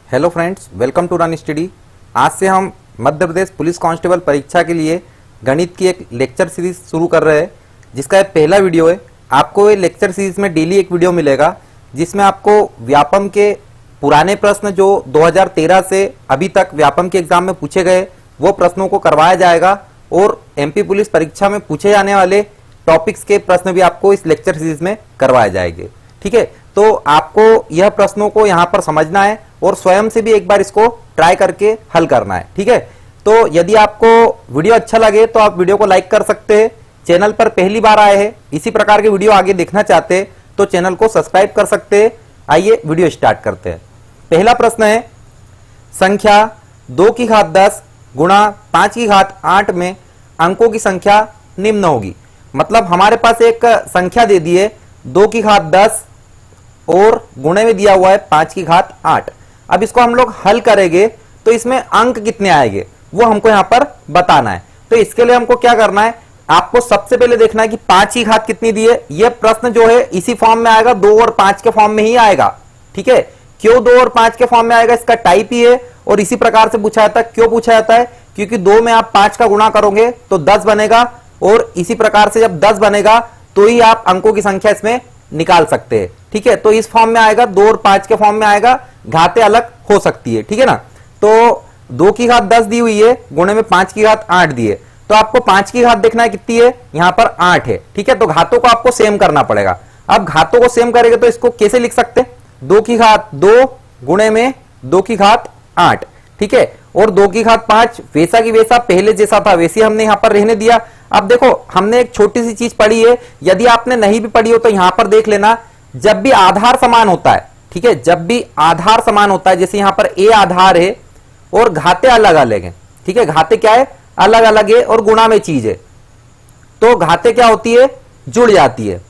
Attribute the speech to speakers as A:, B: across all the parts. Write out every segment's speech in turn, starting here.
A: Hello friends, welcome to run study. आज से हम मध्य प्रदेश पुलिस कांस्टेबल परीक्षा के लिए गणित की एक लेक्चर सीरीज शुरू कर रहे हैं, जिसका एक पहला वीडियो है। आपको ये लेक्चर सीरीज में डेली एक वीडियो मिलेगा, जिसमें आपको व्यापम के पुराने प्रश्न जो 2013 से अभी तक व्यापम के एग्जाम में पूछे गए वो प्रश्नों को करवाया जाएगा, और एमपी पुलिस परीक्षा में पूछे जाने वाले टॉपिक्स के प्रश्न भी आपको इस लेक्चर सीरीज में करवाए जाएंगे। ठीक है, तो आपको यह प्रश्नों को यहाँ पर समझना है और स्वयं से भी एक बार इसको ट्राई करके हल करना है। ठीक है, तो यदि आपको वीडियो अच्छा लगे तो आप वीडियो को लाइक कर सकते हैं। चैनल पर पहली बार आए हैं, इसी प्रकार के वीडियो आगे देखना चाहते हैं तो चैनल को सब्सक्राइब कर सकते हैं। आइए वीडियो स्टार्ट करते हैं। पहला प्रश्न है, संख्या 2 की घात 10 गुणा 5 की घात 8 में अंकों की संख्या निम्न होगी। मतलब हमारे पास एक संख्या दे दी है 2 की घात 10 और गुणे में दिया हुआ है 5 की घात 8। अब इसको हम लोग हल करेंगे तो इसमें अंक कितने आएंगे वो हमको यहां पर बताना है। तो इसके लिए हमको क्या करना है, आपको सबसे पहले देखना है कि 5 की घात कितनी दी है। यह प्रश्न जो है इसी फॉर्म में आएगा, 2 और 5 के फॉर्म में ही आएगा। ठीक है, क्यों 2 और 5 के फॉर्म में आएगा, इसका टाइप ही है और इसी प्रकार से पूछा जाता है। क्यों पूछा जाता है, क्योंकि 2 में आप 5 का गुणा करोगे तो 10 बनेगा, और इसी प्रकार से जब 10 बनेगा तो ही आप अंकों की संख्या इसमें निकाल सकते हैं। ठीक है, तो इस फॉर्म में आएगा, 2 और 5 के फॉर्म में आएगा, घातें अलग हो सकती है। ठीक है ना, तो 2 की घात 10 दी हुई है, गुणे में 5 की घात 8 दी है, तो आपको 5 की घात देखना है कितनी है, यहां पर 8 है। ठीक है, तो घातों को आपको सेम करना पड़ेगा। अब घातों को सेम करेंगे तो इसको कैसे लिख सकते हैं, 2 की घात 2 गुणे में 2 की घात 8। ठीक है, और 2 की घात 5 वैसा की वैसा पहले जैसा था वैसे हमने यहां पर रहने दिया। अब देखो, हमने एक छोटी सी चीज पढ़ी है, यदि आपने नहीं भी पढ़ी हो तो यहां पर देख लेना, जब भी आधार समान होता है, ठीक है, जब भी आधार समान होता है, जैसे यहां पर ए आधार है और घाते अलग अलग है। ठीक है, घाते क्या है, अलग अलग है, और गुणा में चीज है, तो घाते क्या होती है, जुड़ जाती है,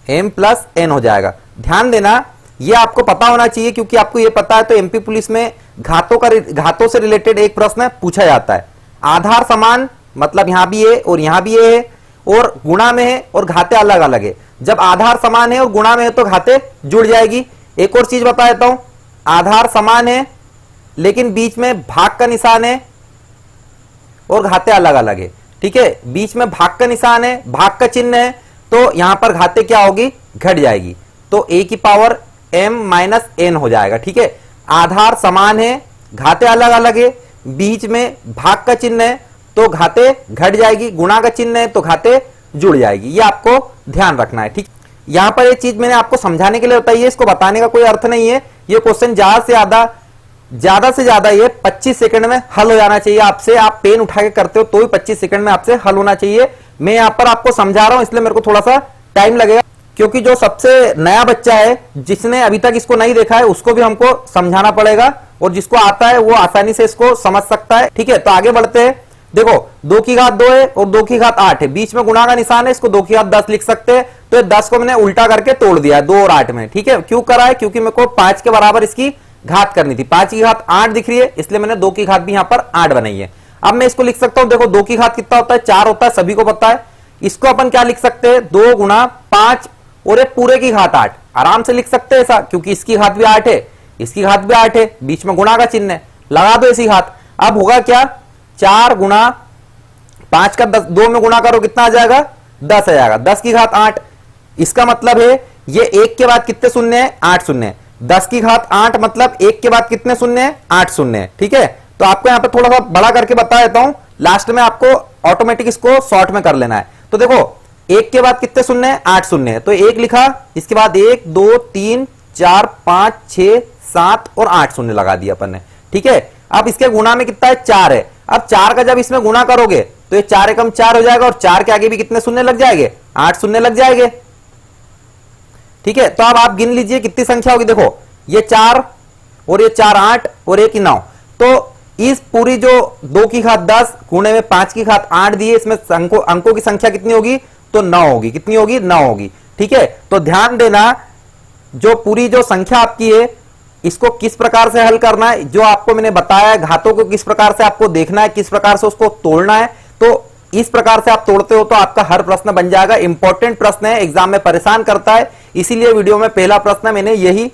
A: m प्लस n हो जाएगा। ध्यान देना, ये आपको पता होना चाहिए, क्योंकि आपको ये पता है तो एमपी पुलिस में घातों से रिलेटेड एक प्रश्न पूछा जाता है। आधार समान मतलब यहां भी है और यहां भी है, और गुणा में है और घाते अलग अलग है। जब आधार समान है और गुणा में है तो घाते जुड़ जाएगी। एक और चीज बता देता हूं, आधार समान है लेकिन बीच में भाग का निशान है और घाते अलग अलग है। ठीक है, बीच में भाग का निशान है, भाग का चिन्ह है, तो यहां पर घाते क्या होगी, घट जाएगी, तो a की पावर m माइनस n हो जाएगा। ठीक है, आधार समान है, घाते अलग अलग है, बीच में भाग का चिन्ह है तो घाते घट जाएगी, गुणा का चिन्ह है तो घाते जुड़ जाएगी। ये आपको ध्यान रखना है। ठीक, यहां पर एक चीज मैंने आपको समझाने के लिए बताई है, इसको बताने का कोई अर्थ नहीं है। ये क्वेश्चन ज्यादा से ज्यादा ये 25 सेकंड में हल हो जाना चाहिए आपसे। आप पेन उठा के करते हो तो भी 25 सेकंड में आपसे हल होना चाहिए। मैं यहां पर आपको समझा रहा हूं, इसलिए मेरे को थोड़ा सा टाइम लगेगा, क्योंकि जो सबसे नया बच्चा है जिसने अभी तक इसको नहीं देखा है उसको भी हमको समझाना पड़ेगा, और जिसको आता है वो आसानी से इसको समझ सकता है। ठीक है, तो आगे बढ़ते हैं। देखो, 2 की घात 2 है और 2 की घात 8 है, बीच में गुणा का निशान है, इसको 2 की घात 10 लिख सकते हैं। तो ये 10 को मैंने उल्टा करके तोड़ दिया है 2 और 8 में। ठीक है, क्यों करा है, क्योंकि मेरे को 5 के बराबर इसकी घात करनी थी। 5 की घात 8 दिख रही है, इसलिए मैंने 2 की घात भी यहां पर 8 बनाई है। अब मैं इसको लिख सकता हूं, देखो 2 की घात कितना होता है, 4 होता है, सभी को पता है। इसको अपन क्या लिख सकते हैं, 2 गुणा 5 और ये पूरे की घात 8 आराम से लिख सकते हैं ऐसा, क्योंकि इसकी घात भी 8 है, इसकी घात भी 8 है, बीच में गुणा का चिन्ह है, लगा दो इसी घात। अब होगा क्या, 4 गुणा 5 का 2 में गुणा करो कितना आ जाएगा, 10 आ जाएगा, 10 की घात 8। इसका मतलब है ये 1 के बाद कितने शून्य है, 8 शून्य है। 10 की घात 8 मतलब 1 के बाद कितने शून्य है, 8 शून्य है। ठीक है, तो आपको यहां पे थोड़ा सा बड़ा करके बता देता हूं, लास्ट में आपको ऑटोमेटिक इसको शॉर्ट में कर लेना है। तो देखो 1 के बाद कितने शून्य है, 8 शून्य है, तो 1 लिखा, इसके बाद 1 2 3 4 5 6 7 और 8 शून्य लगा दिया अपन ने। ठीक है, अब इसके गुणा में कितना है, 4 है। अब 4 का जब इसमें गुणा करोगे तो ये 4 एकम 4 हो जाएगा, और 4 के आगे भी कितने शून्य लग जाएंगे, 8 शून्य लग जाएंगे। ठीक है, तो अब आप गिन लीजिए कितनी संख्या होगी। देखो ये 4 और ये 4 8 और 1 9, तो इस पूरी जो 2 की घात 10 गुणे में 5 की घात 8 दी है, इसमें अंकों की संख्या कितनी होगी, तो 9 होगी। कितनी होगी, 9 होगी। ठीक है, तो ध्यान देना, जो पूरी जो संख्या आपकी है इसको किस प्रकार से हल करना है, जो आपको मैंने बताया, घातों को किस प्रकार से आपको देखना है, किस प्रकार से उसको तोड़ना है, तो इस प्रकार से आप तोड़ते हो तो आपका हर प्रश्न बन जाएगा। इंपॉर्टेंट प्रश्न है, एग्जाम में परेशान करता है, इसीलिए वीडियो में पहला प्रश्न मैंने यही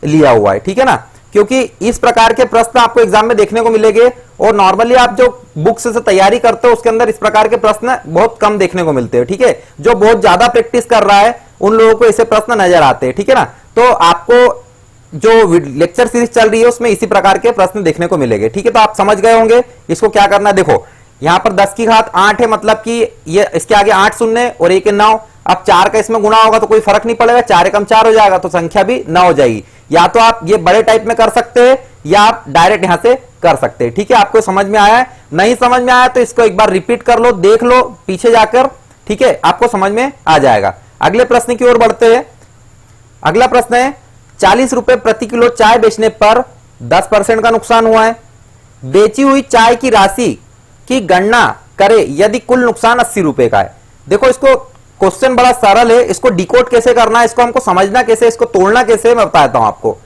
A: लिया हुआ है। ठीक है ना, क्योंकि इस प्रकार के प्रश्न आपको एग्जाम में देखने को मिलेंगे और नॉर्मली आप जो बुक्स से तैयारी करते हो उसके अंदर इस प्रकार के प्रश्न बहुत कम देखने को मिलते हैं। ठीक है, जो बहुत ज्यादा प्रैक्टिस कर रहा है उन लोगों को ऐसे प्रश्न नजर आते हैं। ठीक है ना, तो आपको जो लेक्चर सीरीज चल रही है उसमें इसी प्रकार के प्रश्न देखने को मिलेंगे। ठीक है, तो आप समझ गए होंगे इसको क्या करना है। देखो यहां पर 10 की घात 8 है, मतलब कि ये इसके आगे 8 शून्य और 1 9। अब 4 का इसमें गुणा होगा तो कोई फर्क नहीं पड़ेगा, 4 एकम 4 हो जाएगा तो संख्या भी 9 हो जाएगी। या तो आप ये बड़े टाइप में कर सकते हैं या आप डायरेक्ट यहां से कर सकते हैं। ठीक है, आपको समझ में आया है? नहीं समझ में आया तो इसको एक बार रिपीट कर लो, देख लो पीछे जाकर। ठीक है, आपको समझ में आ जाएगा। अगले प्रश्न की ओर बढ़ते हैं। अगला प्रश्न है 40 रुपए प्रति किलो चाय बेचने पर 10% का नुकसान हुआ है। बेची हुई चाय की राशि की गणना करें यदि कुल नुकसान 80 रुपए का है। देखो इसको क्वेश्चन बड़ा सरल है, इसको डिकोड कैसे करना है, इसको हमको समझना कैसे, इसको तोड़ना कैसे, मैं बताता हूं आपको।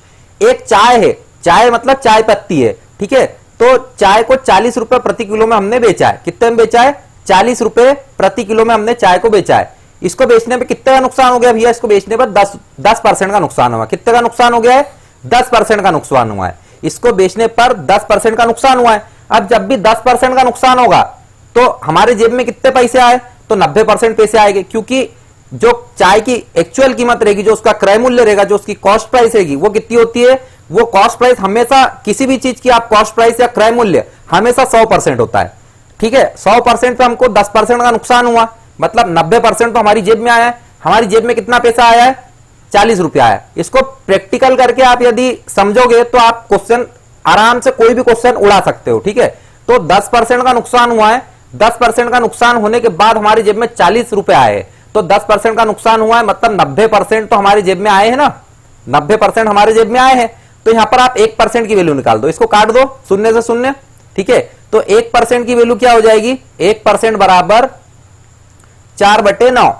A: एक चाय है, चाय मतलब चाय पत्ती है। ठीक है, तो चाय को 40 रुपए प्रति किलो में हमने बेचा है। कितने में बेचा है? 40 रुपए प्रति किलो में हमने चाय को बेचा है। इसको बेचने पे कितने का नुकसान हो गया भैया? इसको बेचने पर 10% का नुकसान हुआ। कितने का नुकसान हो गया है? 10% का नुकसान हुआ है। इसको बेचने पर 10% का नुकसान हुआ है। अब जब भी 10% का नुकसान होगा तो हमारे जेब में कितने पैसे आए? तो 90% पैसे आएंगे, क्योंकि जो चाय की एक्चुअल कीमत रहेगी, जो उसका क्रय मूल्य रहेगा, जो उसकी कॉस्ट प्राइस रहेगी, वो कितनी होती है? वो कॉस्ट प्राइस हमेशा किसी भी चीज की आप कॉस्ट प्राइस या क्रय मूल्य हमेशा 100% होता है। ठीक है, 100% पे हमको 10% का नुकसान हुआ, मतलब 90% तो हमारी जेब में आया है। हमारी जेब में कितना पैसा आया है? 40 रुपया आया। इसको प्रैक्टिकल करके आप यदि समझोगे तो आप क्वेश्चन आराम से कोई भी क्वेश्चन उड़ा सकते हो। ठीक है, तो 10% का नुकसान हुआ है। 10% का नुकसान होने के बाद हमारी जेब में 40 रुपए आए, तो 10% का नुकसान हुआ है, मतलब 90% तो हमारी जेब में आए हैं ना। 90% हमारे जेब में आए हैं, तो यहां पर आप 1% की वैल्यू निकाल दो, इसको काट दो शून्य से शून्य। ठीक है, तो 1% की वैल्यू क्या हो जाएगी? 1% बराबर 4/9।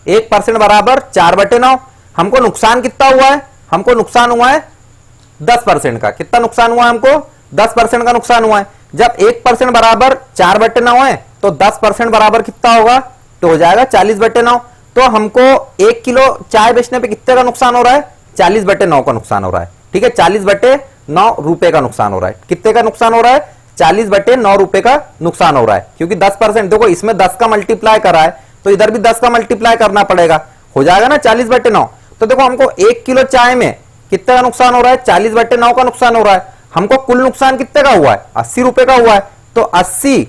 A: 1% बराबर 4/9। हमको नुकसान कितना हुआ है? हमको नुकसान हुआ है 10% का। कितना नुकसान हुआ है हमको? 10% का नुकसान हुआ है। जब 1% बराबर 4/9 है तो 10% बराबर कितना होगा? तो हो जाएगा 40/9। तो हमको 1 किलो चाय बेचने पे कितने का नुकसान हो रहा है? 40/9 का नुकसान हो रहा है। ठीक है, 40/9 रुपए का नुकसान हो रहा है। कितने का नुकसान हो रहा है? 40/9 रुपए का नुकसान हो रहा है, क्योंकि 10%, देखो इसमें 10 का मल्टीप्लाई करा है तो इधर भी 10 का मल्टीप्लाई करना पड़ेगा, हो जाएगा ना 40/9। तो देखो हमको 1 किलो चाय में कितने का नुकसान हो रहा है? 40/9 का नुकसान हो रहा है। हमको कुल नुकसान कितने का हुआ है? 80 रुपए का हुआ है। तो 80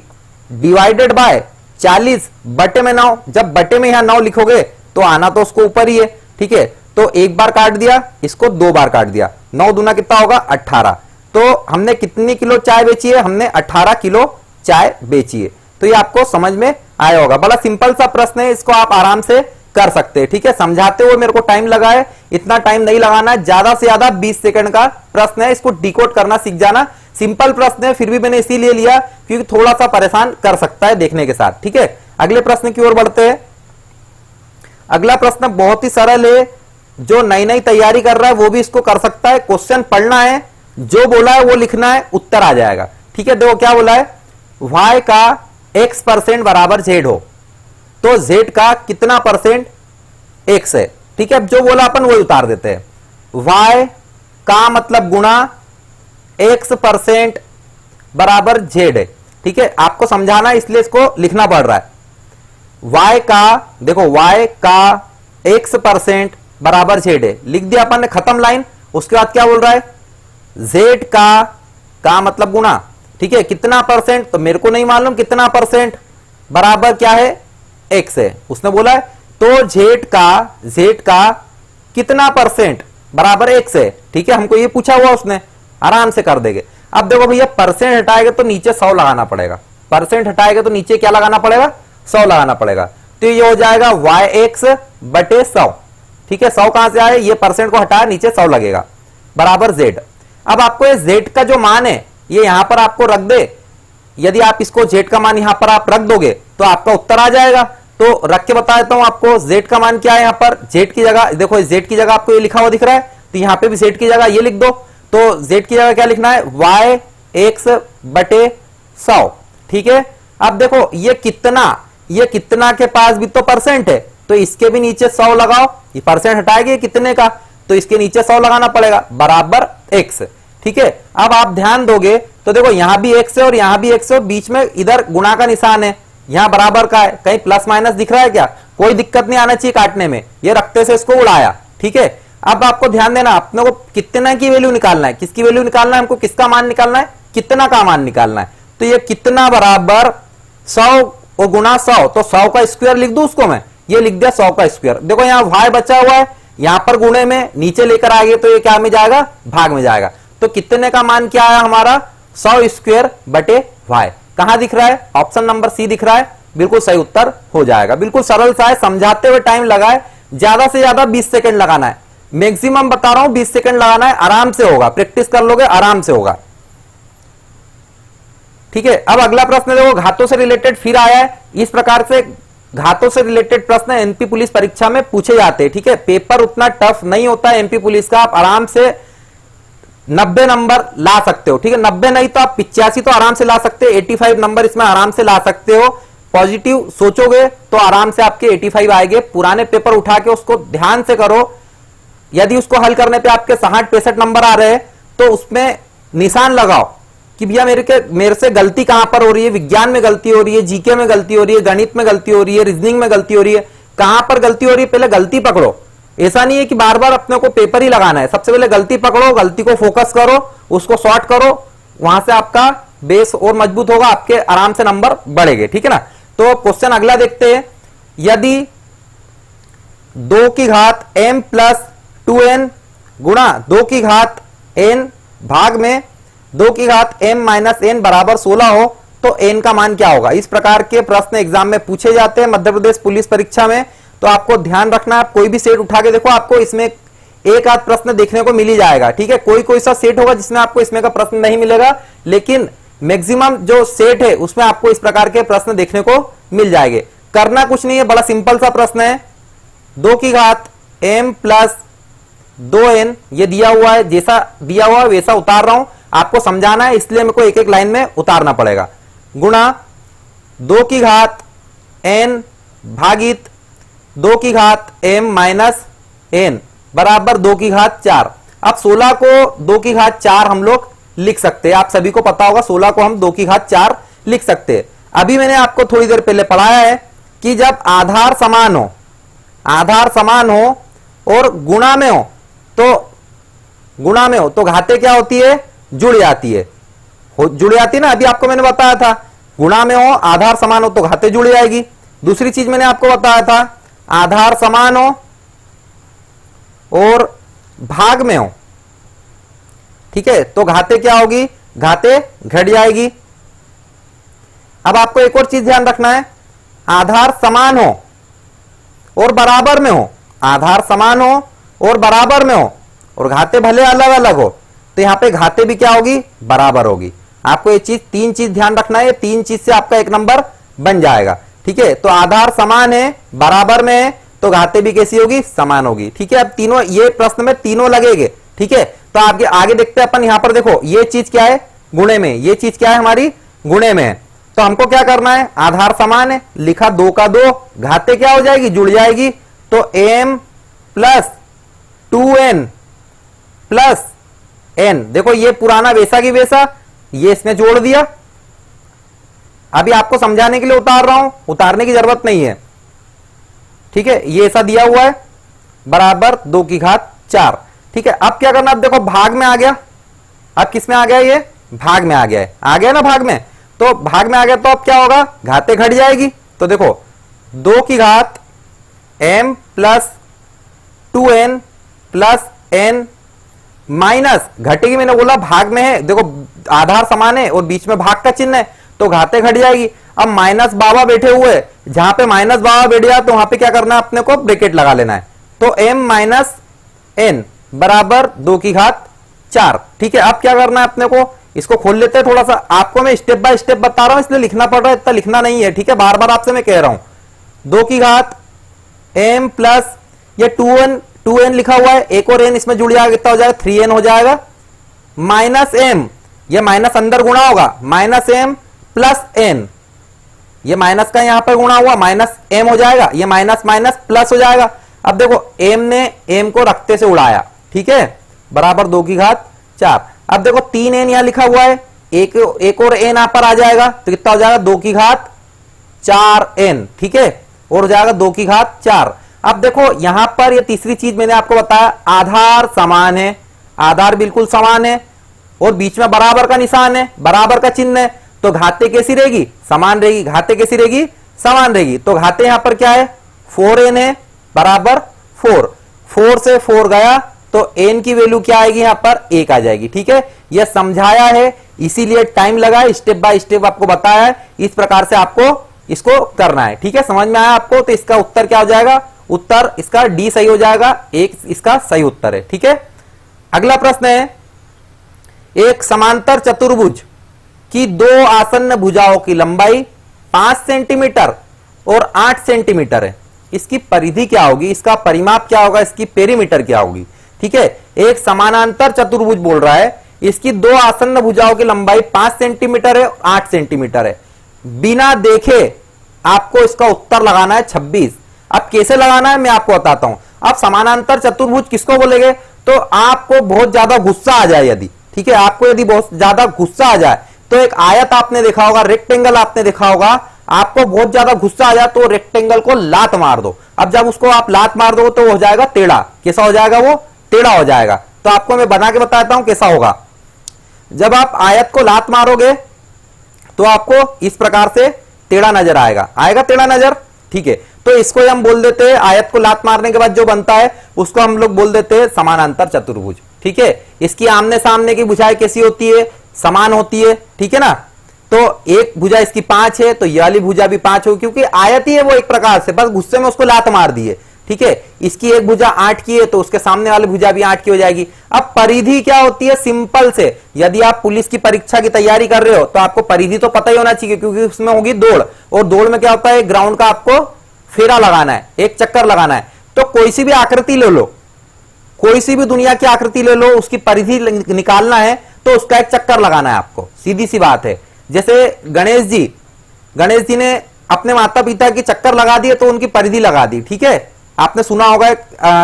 A: डिवाइडेड बाय 40/9। जब बटे में यहां 9 लिखोगे तो आना तो उसको ऊपर ही है। ठीक है, तो एक बार काट दिया, इसको 2 बार काट दिया। 9 दूना कितना होगा? 18। तो हमने कितनी किलो चाय बेची है? हमने 18 किलो चाय बेची है। तो ये आपको समझ में आया होगा। बड़ा सिंपल सा प्रश्न है, इसको आप आराम से कर सकते हैं। ठीक है, समझाते हुए मेरे को टाइम लगा है, इतना टाइम नहीं लगाना है, ज्यादा से ज्यादा 20 सेकंड का प्रश्न है। इसको डिकोड करना सीख जाना। सिंपल प्रश्न है, फिर भी मैंने इसीलिए लिया क्योंकि थोड़ा सा परेशान कर सकता है देखने के साथ। ठीक है, अगले प्रश्न की ओर बढ़ते हैं। अगला प्रश्न बहुत ही सरल है, जो नई नई तैयारी कर रहा है वो भी इसको कर सकता है। क्वेश्चन पढ़ना है, जो बोला है वो लिखना है, उत्तर आ जाएगा। ठीक है, देखो क्या बोला है? y का x% बराबर z हो तो z का कितना परसेंट x है। ठीक है, अब जो बोला अपन वही उतार देते हैं। y का मतलब गुणा x% बराबर z है। ठीक है, आपको समझाना है इसलिए इसको लिखना पड़ रहा है। y का, देखो y का x% बराबर z है, लिख दिया अपन ने, खत्म लाइन। उसके बाद क्या बोल रहा है? z का मतलब गुणा। ठीक है, कितना परसेंट? तो मेरे को नहीं मालूम कितना परसेंट, बराबर क्या है? x है, उसने बोला है। तो z का कितना परसेंट बराबर x है। ठीक है, हमको ये पूछा हुआ उसने, आराम से कर देंगे। अब देखो भैया, परसेंट हटाएगा तो नीचे 100 लगाना पड़ेगा। परसेंट हटाएगा तो नीचे क्या लगाना पड़ेगा? 100 लगाना पड़ेगा। तो ये हो जाएगा yx/100। ठीक है, 100 कहां से आए? ये परसेंट को हटाया, नीचे 100 लगेगा, बराबर z। अब आपको ये z का जो मान है ये यहां पर आपको रख दे। यदि आप इसको z का मान यहां पर आप रख दोगे तो आपका उत्तर आ जाएगा। तो रख के बता देता हूं आपको, z का मान क्या है? यहां पर z की जगह, देखो z की जगह आपको ये लिखा हुआ दिख रहा है, तो यहां पे भी z की जगह ये लिख दो। तो z की जगह क्या लिखना है? yx/100। ठीक है, अब देखो ये कितना के पास भी तो परसेंट है, तो इसके भी नीचे 100 लगाओ। ये परसेंट हटाएगी कितने का, तो इसके नीचे 100 लगाना पड़ेगा, बराबर x। ठीक है, अब आप ध्यान दोगे तो देखो यहां भी x है और यहां भी x है, बीच में इधर गुणा का निशान है, यहां बराबर का है, कहीं प्लस माइनस दिख रहा है क्या? कोई दिक्कत नहीं आना चाहिए काटने में, ये रखते से इसको उड़ाया। ठीक है, अब आपको ध्यान देना, अपने को कितना की वैल्यू निकालना है, किसकी वैल्यू निकालना है हमको, किसका मान निकालना है, कितना का मान निकालना है। तो ये कितना बराबर 100 और गुणा 100, तो 100 का स्क्वायर लिख दूं उसको मैं, ये लिख दिया 100 का स्क्वायर। देखो यहां y बचा हुआ है, यहां पर गुणे में नीचे लेकर आएंगे तो ये क्या में जाएगा, भाग में जाएगा। तो कितने का मान क्या आया हमारा, 100 स्क्वायर बटे y। कहां दिख रहा है, ऑप्शन नंबर सी दिख रहा है, बिल्कुल सही उत्तर हो जाएगा। बिल्कुल सरल सा है, समझाते हुए टाइम लगाए, ज्यादा से ज्यादा 20 सेकंड लगाना है, मैक्सिमम बता रहा हूं 20 सेकंड लगाना है, आराम से होगा, प्रैक्टिस कर लोगे आराम से होगा। ठीक है, अब अगला प्रश्न देखो, घातों से रिलेटेड फिर आया है। इस प्रकार से घातों से रिलेटेड प्रश्न एमपी पुलिस परीक्षा में पूछे जाते हैं। ठीक है, पेपर उतना टफ नहीं होता है एमपी पुलिस का, आप आराम से 90 नंबर ला सकते हो। ठीक है, 90 नहीं तो आप 85 तो आराम से ला सकते हो, 85 नंबर इसमें आराम से ला सकते हो। पॉजिटिव सोचोगे तो आराम से आपके 85 आएंगे। पुराने पेपर उठा के उसको ध्यान से करो, यदि उसको हल करने पे आपके 60-65 नंबर आ रहे हैं तो उसमें निशान लगाओ कि भैया मेरे से गलती कहां पर हो रही है, विज्ञान में गलती हो रही है, जीके में गलती हो रही है, गणित में गलती हो रही है, रीजनिंग में गलती हो रही है, कहां पर गलती हो रही है पहले गलती पकड़ो। ऐसा नहीं है कि बार बार अपने को पेपर ही लगाना है, सबसे पहले गलती पकड़ो, गलती को फोकस करो, उसको सॉर्ट करो, वहां से आपका बेस और मजबूत होगा, आपके आराम से नंबर बढ़ेंगे। ठीक है ना, तो क्वेश्चन अगला देखते हैं, यदि 2 की घात m प्लस 2n गुणा 2 की घात n भाग में 2 की घात m माइनस n बराबर 16 हो तो n का मान क्या होगा। इस प्रकार के प्रश्न एग्जाम में पूछे जाते हैं मध्य प्रदेश पुलिस परीक्षा में, तो आपको ध्यान रखना है, कोई भी सेट उठा के देखो, आपको इसमें एक आध प्रश्न देखने को मिल ही जाएगा। ठीक है, कोई सा सेट होगा जिसमें आपको इसमें का प्रश्न नहीं मिलेगा, लेकिन मैक्सिमम जो सेट है उसमें आपको इस प्रकार के प्रश्न देखने को मिल जाएंगे। करना कुछ नहीं है, बड़ा सिंपल सा प्रश्न है, 2 की घात m प्लस 2n ये दिया हुआ है, जैसा दिया हुआ है वैसा उतार रहा हूं, आपको समझाना है इसलिए मेरे को एक एक लाइन में उतारना पड़ेगा। गुणा 2 की घात n भागित 2 की घात m माइनस n बराबर 2 की घात 4। अब 16 को 2 की घात 4 हम लोग लिख सकते हैं, आप सभी को पता होगा 16 को हम 2 की घात 4 लिख सकते हैं। अभी मैंने आपको थोड़ी देर पहले पढ़ाया है कि जब आधार समान हो और गुणा में हो तो घाते क्या होती है, जुड़ जाती है ना, अभी आपको मैंने बताया था, गुणा में हो आधार समान हो तो घाते जुड़ जाएगी। दूसरी चीज मैंने आपको बताया था, आधार समान हो और भाग में हो, ठीक है, तो घाते क्या होगी, घाते घट जाएगी। अब आपको एक और चीज ध्यान रखना है, आधार समान हो और बराबर में हो, आधार समान हो और बराबर में हो और घाते भले अलग अलग हो तो यहां पे घाते भी क्या होगी, बराबर होगी। आपको ये चीज 3 चीज ध्यान रखना है, 3 चीज से आपका एक नंबर बन जाएगा। ठीक है, तो आधार समान है, बराबर में है, तो घाते भी कैसी होगी, समान होगी। ठीक है, अब तीनों, ये प्रश्न में तीनों लगेंगे। ठीक है, तो आगे देखते हैं अपन, यहां पर देखो ये चीज क्या है, गुणे में, ये चीज क्या है हमारी, गुणे में है। तो हमको क्या करना है, आधार समान है, लिखा 2 का 2, घाते क्या हो जाएगी, जुड़ जाएगी, तो m plus 2n plus n, देखो ये पुराना वैसा की वैसा, ये इसमें जोड़ दिया। अभी आपको समझाने के लिए उतार रहा हूं, उतारने की जरूरत नहीं है। ठीक है, ये ऐसा दिया हुआ है, बराबर 2 की घात 4। ठीक है, अब क्या करना, अब देखो भाग में आ गया, अब किस में आ गया, ये भाग में आ गया है, आ गया ना भाग में, तो भाग में आ गया तो अब क्या होगा, घाते घट जाएगी। तो देखो 2 की घात m plus 2n plus n minus, घटेगी, मैंने बोला भाग में है, देखो आधार समान है और बीच में भाग का चिन्ह है तो घाते घट जाएगी। अब माइनस बाबा बैठे हुए, जहां पे माइनस बाबा बैठ गया तो वहां पे क्या करना है, अपने को ब्रैकेट लगा लेना है, तो m माइनस n बराबर 2 की घात 4। ठीक है, अब क्या करना है अपने को, इसको खोल लेते हैं थोड़ा सा, आपको मैं स्टेप बाय स्टेप बता रहा हूं इसलिए लिखना पड़ रहा है, इतना लिखना नहीं है। ठीक है, बार बार आपसे मैं कह रहा हूं, 2 की घात m प्लस ये 2n लिखा हुआ है, एक और n इसमें जुड़ जाएगा, कितना हो जाएगा, 3n हो जाएगा, माइनस m, ये माइनस अंदर गुणा होगा, माइनस m प्लस n, ये माइनस का यहां पर गुणा हुआ, माइनस m हो जाएगा, ये माइनस माइनस प्लस हो जाएगा। अब देखो m ने m को रखते से उड़ाया, ठीक है, बराबर 2 की घात 4। अब देखो 3n यहां लिखा हुआ है, एक और n यहां पर आ जाएगा तो कितना हो जाएगा 2 की घात 4n, ठीक है, और हो जाएगा 2 की घात 4। अब देखो यहां पर ये तीसरी चीज मैंने आपको बताया, आधार समान है, आधार बिल्कुल समान है और बीच में बराबर का निशान है, बराबर का चिन्ह है, तो घाते कैसी रहेगी, समान रहेगी। घाते कैसी रहेगी, समान रहेगी। तो घाते यहां पर क्या है 4n है बराबर 4, 4 से 4 गया तो n की वैल्यू क्या आएगी, यहां पर 1 आ जाएगी। ठीक है, यह समझाया है इसीलिए टाइम लगा, स्टेप बाय स्टेप आपको बताया है, इस प्रकार से आपको इसको करना है। ठीक है, समझ में आया आपको। तो इसका उत्तर क्या हो जाएगा, उत्तर इसका डी सही हो जाएगा, एक इसका सही उत्तर है। ठीक है, अगला प्रश्न है, एक समांतर चतुर्भुज की 2 आसन्न भुजाओं की लंबाई 5 सेंटीमीटर और 8 सेंटीमीटर है, इसकी परिधि क्या होगी, इसका परिमाप क्या होगा, इसकी पेरीमीटर क्या होगी। ठीक है, एक समानांतर चतुर्भुज बोल रहा है, इसकी 2 आसन्न भुजाओं की लंबाई 5 सेंटीमीटर है, 8 सेंटीमीटर है। बिना देखे आपको इसका उत्तर लगाना है 26। अब कैसे लगाना है मैं आपको बताता हूं। अब समानांतर चतुर्भुज किसको बोलेंगे, तो आपको बहुत ज्यादा गुस्सा आ जाए यदि, ठीक है, आपको यदि बहुत ज्यादा गुस्सा आ जाए तो एक आयत आपने देखा होगा, रेक्टेंगल आपने देखा होगा, आपको बहुत ज्यादा गुस्सा आ जाए तो रेक्टेंगल को लात मार दो। अब जब उसको आप लात मार दो तो हो जाएगा टेढ़ा, कैसा हो जाएगा, वो टेढ़ा हो जाएगा। तो आपको मैं बना के बताता हूं कैसा होगा। जब आप आयत को लात मारोगे तो आपको इस प्रकार से टेढ़ा नजर आएगा, आएगा टेढ़ा नजर। ठीक है, तो इसको हम बोल देते हैं, आयत को लात मारने के बाद जो बनता है उसको हम लोग बोल देते हैं समानांतर चतुर्भुज। ठीक है, इसकी आमने सामने की भुजाएं कैसी होती है, समान होती है। ठीक है ना, तो एक भुजा इसकी 5 है तो ये वाली भुजा भी 5 होगी, क्योंकि आयत ही है वो एक प्रकार से, बस गुस्से में उसको लात मार दी है। ठीक है, इसकी एक भुजा 8 की है तो उसके सामने वाली भुजा भी 8 की हो जाएगी। अब परिधि क्या होती है, सिंपल से, यदि आप पुलिस की परीक्षा की तैयारी कर रहे हो तो आपको परिधि तो पता ही होना चाहिए, क्योंकि उसमें होगी दौड़, और दौड़ में क्या होता है, ग्राउंड का आपको फेरा लगाना है, एक चक्कर लगाना है। तो कोई सी भी आकृति ले लो, कोई सी भी दुनिया की आकृति ले लो, उसकी परिधि निकालना है तो उसका एक चक्कर लगाना है आपको, सीधी सी बात है। जैसे गणेश जी ने अपने माता पिता की चक्कर लगा दिए तो उनकी परिधि लगा दी। ठीक है, आपने सुना होगा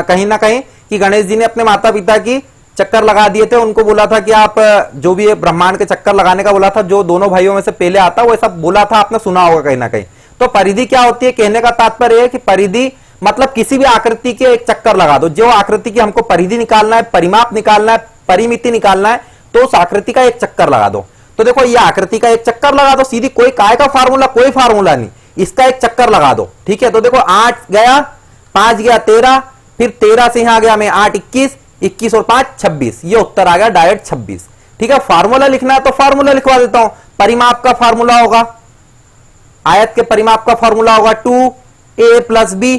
A: कहीं ना कहीं कि गणेश जी ने अपने माता पिता की चक्कर लगा दिए थे, उनको बोला था कि आप जो भी ब्रह्मांड के चक्कर लगाने का बोला था, जो दोनों भाइयों में से पहले आता वो सब बोला था, आपने सुना होगा कहीं ना कहीं। तो परिधि क्या होती है, कहने का तात्पर्य है कि परिधि मतलब किसी भी आकृति के एक चक्कर लगा दो, जो आकृति की हमको परिधि निकालना है, परिमाप निकालना है, परिमिति निकालना है, तो उस आकृति का एक चक्कर लगा दो। तो देखो ये आकृति का एक चक्कर लगा दो, सीधी, कोई काय का फार्मूला, कोई फार्मूला नहीं, इसका एक चक्कर लगा दो। ठीक है, तो देखो 8 गया, 5 गया 13, फिर 13 से यहां गया मैं 8 21, 21 और 5 26, ये उत्तर आ गया डायरेक्ट 26। ठीक है, फार्मूला लिखना है तो फार्मूला लिखवा देता हूं। परिमाप का फार्मूला होगा, आयत के परिमाप का फार्मूला होगा 2a + b,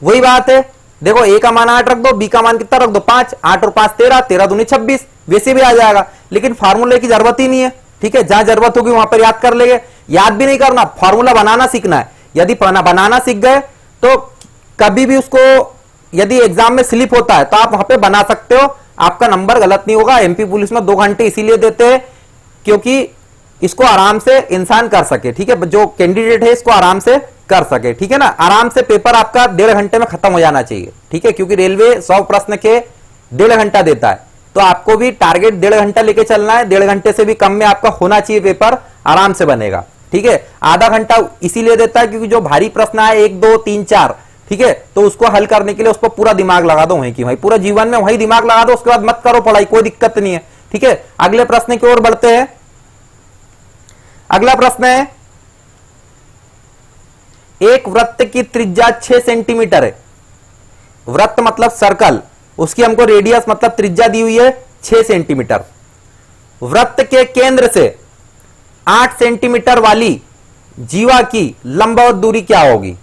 A: वही बात है। देखो a का मान 8 रख दो, b का मान कितना रख दो 5, 8 और 5 13, 13 दूनी 26, वैसे भी आ जाएगा, लेकिन फार्मूले की जरूरत ही नहीं है। ठीक है, जहां जरूरत होगी वहां पर याद कर लेंगे, याद भी नहीं करना, फार्मूला बनाना सीखना है। यदि बनाना सीख गए तो कभी भी उसको यदि एग्जाम में स्लिप होता है तो आप वहां पे बना सकते हो, आपका नंबर गलत नहीं होगा। एमपी पुलिस में 2 घंटे इसीलिए देते हैं क्योंकि इसको आराम से इंसान कर सके। ठीक है, जो कैंडिडेट है इसको आराम से कर सके। ठीक है ना, आराम से पेपर आपका 1.5 घंटे में खत्म हो जाना चाहिए। ठीक है, क्योंकि रेलवे 100 प्रश्न के 1.5 घंटा देता है, तो आपको भी टारगेट 1.5 घंटा लेके चलना है। 1.5 घंटे से भी कम में आपका होना चाहिए, पेपर आराम से बनेगा। ठीक है, आधा घंटा इसीलिए देता है क्योंकि जो भारी प्रश्न है 1 2 3 4, ठीक है, तो उसको हल करने के लिए उसको पूरा दिमाग लगा दो वहीं की वहीं, पूरा जीवन में वहीं दिमाग लगा दो, उसके बाद मत करो पढ़ाई, कोई दिक्कत नहीं है। ठीक है, अगले प्रश्न की ओर बढ़ते हैं। अगला प्रश्न है, एक वृत्त की त्रिज्या 6 सेंटीमीटर है, वृत्त मतलब सर्कल, उसकी हमको रेडियस मतलब त्रिज्या दी हुई है 6 सेंटीमीटर। वृत्त के केंद्र से 8 सेंटीमीटर वाली जीवा की लंबवत दूरी क्या होगी।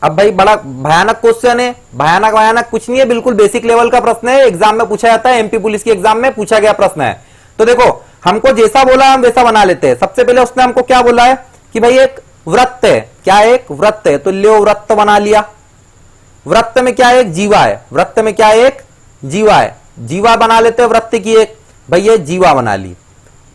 A: अब भाई बड़ा भयानक क्वेश्चन है, भयानक कुछ नहीं है, बिल्कुल बेसिक लेवल का प्रश्न है, एग्जाम में पूछा जाता है, एमपी पुलिस की एग्जाम में पूछा गया प्रश्न है। तो देखो हमको जैसा बोला हम वैसा बना लेते हैं। सबसे पहले उसने हमको क्या बोला है कि भाई एक वृत्त है, क्या एक वृत्त है, तो लियो वृत्त बना लिया। वृत्त में क्या है, एक जीवा है, वृत्त में क्या है, एक जीवा है, जीवा बना लेते हैं वृत्त की एक, भाई ये जीवा बना ली।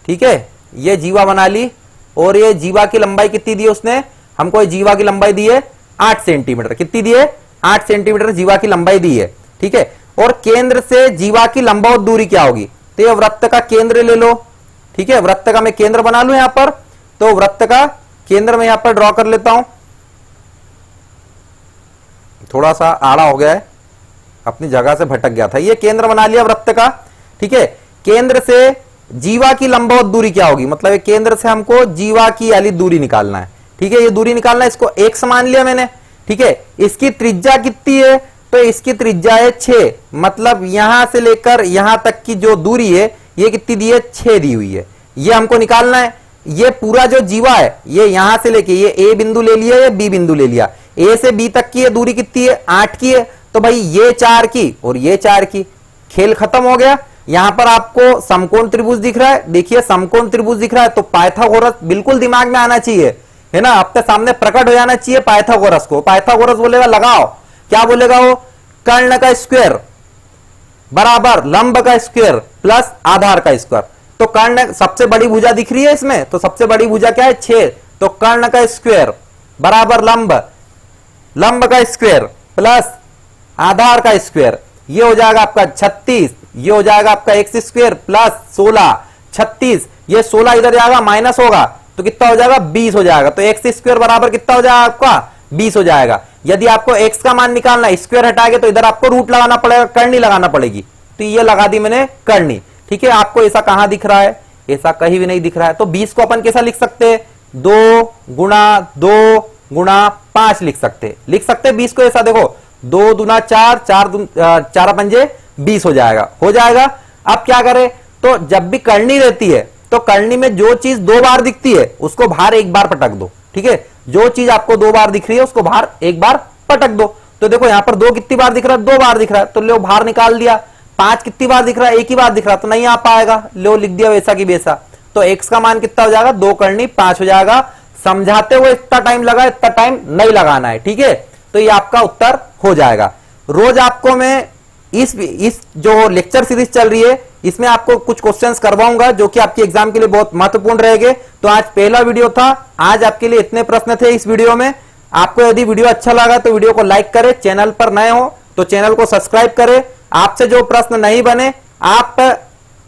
A: ठीक है, ये जीवा बना ली, और ये जीवा की लंबाई कितनी दी उसने हमको, जीवा की लंबाई दी है 8 सेंटीमीटर, कितनी दी है 8 सेंटीमीटर जीवा की लंबाई दी है। ठीक है, और केंद्र से जीवा की लंबवत दूरी क्या होगी, तो ये वृत्त का केंद्र ले लो, ठीक है, वृत्त का मैं केंद्र बना लूं यहां पर, तो वृत्त का केंद्र मैं यहां पर ड्रॉ कर लेता हूं। थोड़ा सा आड़ा हो गया है, अपनी जगह से भटक गया था। ये केंद्र बना लिया वृत्त का, ठीक है। केंद्र से जीवा की लंबवत दूरी क्या होगी, मतलब ये केंद्र से हमको जीवा की वाली दूरी निकालना है, ठीक है। ये दूरी निकालना है, इसको x मान लिया मैंने, ठीक है। इसकी त्रिज्या कितनी है, तो इसकी त्रिज्या है 6, मतलब यहां से लेकर यहां तक की जो दूरी है ये कितनी दी है, 6 दी हुई है। ये हमको निकालना है। ये पूरा जो जीवा है ये यहां से लेके ये ए बिंदु ले लिया, ये बी बिंदु ले लिया, ए से बी तक की ये दूरी कितनी है, 8 की है। तो भाई ये 4 की और ये 4 की, खेल खत्म हो गया। यहां पर आपको समकोण त्रिभुज दिख रहा है, देखिए समकोण त्रिभुज दिख रहा है, तो पाइथागोरस बिल्कुल दिमाग में आना चाहिए, है ना, आपके सामने प्रकट हो जाना चाहिए पाइथागोरस को। पाइथागोरस बोलेगा लगाओ, क्या बोलेगा वो, कर्ण का स्क्वायर बराबर लंब का स्क्वायर प्लस आधार का स्क्वायर। तो कर्ण सबसे बड़ी भुजा दिख रही है इसमें, तो सबसे बड़ी भुजा क्या है, 6, तो कर्ण का स्क्वायर बराबर लंब का स्क्वायर प्लस आधार का स्क्वायर, ये हो जाएगा आपका 36, ये हो जाएगा आपका x स्क्वायर प्लस 16, 36, ये 16 इधर जाएगा माइनस होगा तो कितना हो जाएगा, 20 हो जाएगा। तो x स्क्वायर बराबर कितना हो जाएगा आपका, 20 हो जाएगा। यदि आपको x का मान निकालना है, स्क्वायर हटाएंगे तो इधर आपको रूट लगाना पड़ेगा, करनी लगाना पड़ेगी, तो ये लगा दी मैंने करनी, ठीक है। आपको ऐसा कहां दिख रहा है, ऐसा कहीं भी नहीं दिख रहा है। तो 20 को अपन कैसा लिख सकते हैं, 2 गुणा 5 लिख सकते हैं 20 को ऐसा, देखो 2 दूना 4, 4 पंजे 20 हो जाएगा। अब क्या करें, तो जब भी करनी रहती है तो करनी में जो चीज 2 बार दिखती है उसको बाहर 1 बार पटक दो, ठीक है। जो चीज आपको 2 बार दिख रही है उसको बाहर 1 बार पटक दो। तो देखो यहां पर 2 कितनी बार दिख रहा है, 2 बार दिख रहा है, तो लो बाहर निकाल दिया। 5 कितनी बार दिख रहा है, 1 ही बार दिख रहा है, तो नहीं आ पाएगा, लो लिख दिया वैसा की वैसा। तो x का मान कितना हो जाएगा, 2 करनी 5 हो जाएगा। समझाते हुए इतना टाइम लगा, इतना टाइम नहीं लगाना है, ठीक है। तो ये आपका उत्तर हो जाएगा। रोज आपको मैं इस जो लेक्चर सीरीज चल रही है इसमें आपको कुछ क्वेश्चंस करवाऊंगा जो कि आपके एग्जाम के लिए बहुत महत्वपूर्ण रहेंगे। तो आज पहला वीडियो था, आज आपके लिए इतने प्रश्न थे इस वीडियो में। आपको यदि वीडियो अच्छा लगा तो वीडियो को लाइक करें, चैनल पर नए हो तो चैनल को सब्सक्राइब करें। आपसे जो प्रश्न नहीं बने आप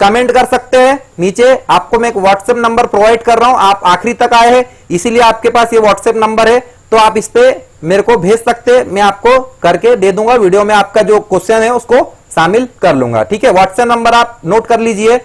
A: कमेंट कर सकते हैं नीचे, आपको मैं एक व्हाट्सएप नंबर प्रोवाइड कर रहा हूं, आप आखिरी तक आए हैं इसीलिए आपके पास ये व्हाट्सएप नंबर है, तो आप इस पे मेरे को भेज सकते हैं, मैं आपको करके दे दूंगा। वीडियो में आपका जो क्वेश्चन है उसको शामिल कर लूंगा, ठीक है। व्हाट्सएप नंबर आप नोट कर लीजिए,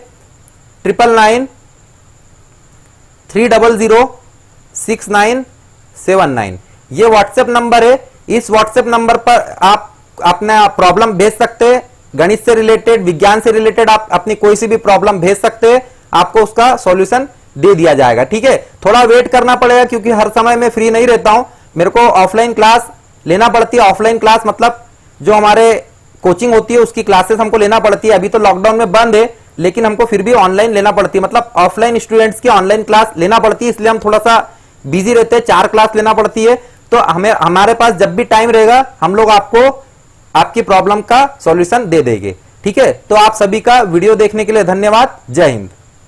A: 9993006979, ये व्हाट्सएप नंबर है। इस व्हाट्सएप नंबर पर आप अपना प्रॉब्लम भेज सकते हैं, गणित से रिलेटेड, विज्ञान से रिलेटेड आप अपनी कोई सी भी प्रॉब्लम भेज सकते हैं, आपको उसका सॉल्यूशन दे दिया जाएगा, ठीक है। थोड़ा वेट करना पड़ेगा क्योंकि हर समय मैं फ्री नहीं रहता हूं, मेरे को ऑफलाइन क्लास लेना पड़ती है। ऑफलाइन क्लास मतलब जो हमारे कोचिंग होती है उसकी क्लासेस हमको लेना पड़ती है। अभी तो लॉकडाउन में बंद है लेकिन हमको फिर भी ऑनलाइन लेना पड़ती है, मतलब ऑफलाइन स्टूडेंट्स की ऑनलाइन क्लास लेना पड़ती है, इसलिए हम थोड़ा सा बिजी रहते हैं, 4 क्लास लेना पड़ती है। तो हमारे पास जब भी टाइम रहेगा हम लोग आपको आपकी प्रॉब्लम का सॉल्यूशन दे देंगे, ठीक है। तो आप सभी का वीडियो देखने के लिए धन्यवाद। जय हिंद।